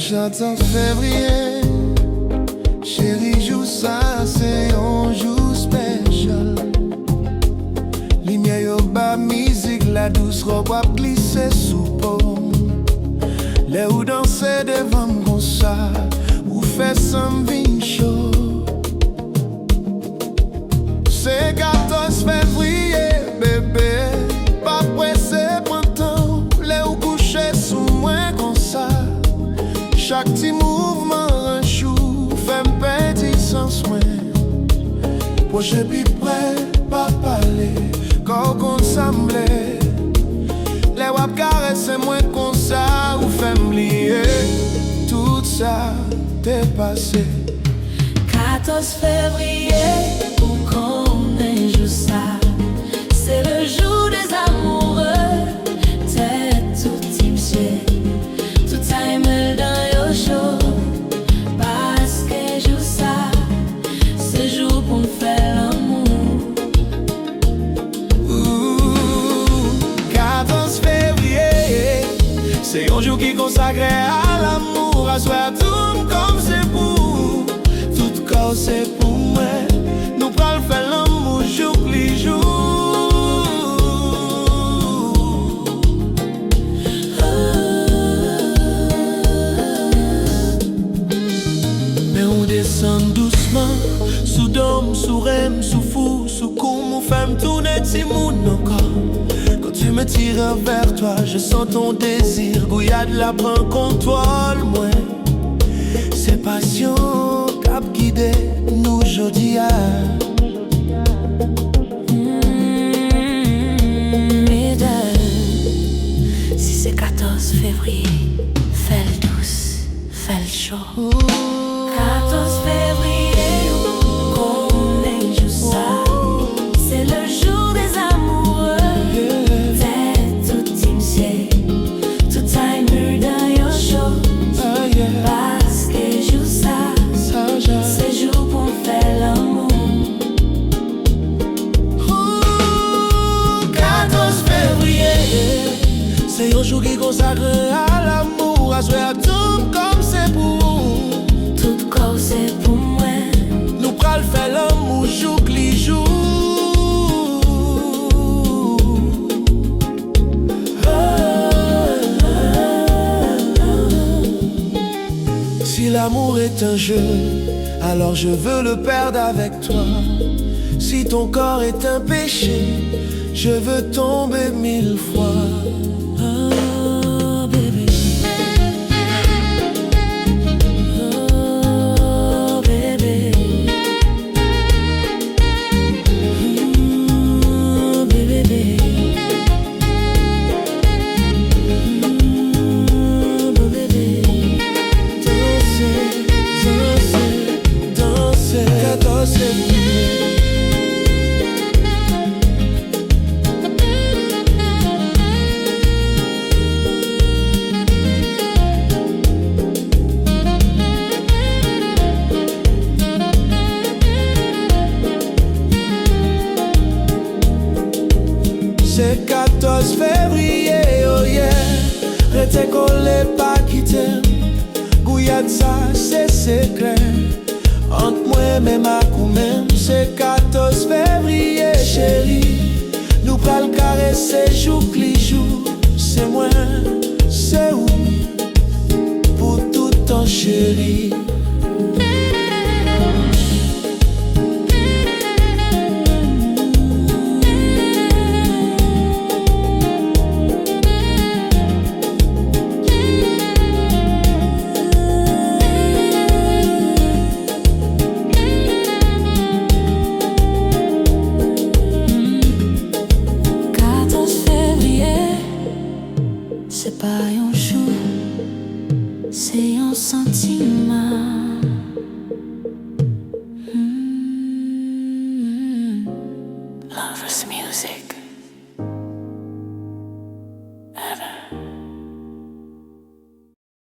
14 février, chérie, joue ça, c'est un jour spécial. Lumière yo bas, musique, la douce robe a glissé sous paume. Les ou danser devant mon ça, ou fait some vin chaud. C'est 14 février, bébé, pas pressé printemps. Les ou couché sous moi comme ça. Chaque petit mouvement un chou, fait m'pétit sans soin. Proche puis près, pas parler, quand on s'emblait. Les wap caresse moins comme ça, ou fait m'lier. Tout ça t'est passé. 14 février, pour qu'on ait jour ça, c'est le jour des amoureux. T'es tout timché, tout time dans yo show. Parce que jour ça, c'est jour pour me faire l'amour. 14 février, c'est un jour qui consacré à l'amour. À soi tout comme c'est pour, tout corps c'est pour moi. Nous pral faire l'amour jour les jours. Mais on descend doucement, sous dôme, sous rem, sous fou, sous coum, ou femme tourner petit monde encore. Quand tu me tires vers toi, je sens ton désir. Gouillade la prend contrôle, moi. C'est passion cap guidé nous aujourd'hui. Mesdames, si c'est 14 février, fais le douce, fais le chaud. 14 février, qu'on ait jour ça, c'est le jour des amoureux. T'es tout timché, tout time dans your show. Parce que jour ça, c'est jour pour faire l'amour. 14 février, c'est un jour qui consacre à l'amour. À soi tout comme c'est pour, Tout corps c'est pour moi. nous pral faire l'amour jour les jours. Si l'amour est un jeu, alors je veux le perdre avec toi. Si ton corps est un péché, je veux tomber 1000 fois. Oh bébé, oh bébé, oh bébé, oh bébé. Danser, danser, danser, 14 février. C'est 14 février, oh yeah. Rete collé, pas quitter. Gouillade ça, c'est clair. Entre moi et même à coup même. C'est 14 février, chérie. Nous pral caresser jour les jours. C'est moi, c'est où pour tout temps, chérie. C'est pas un jour, c'est un sentiment. Love is music.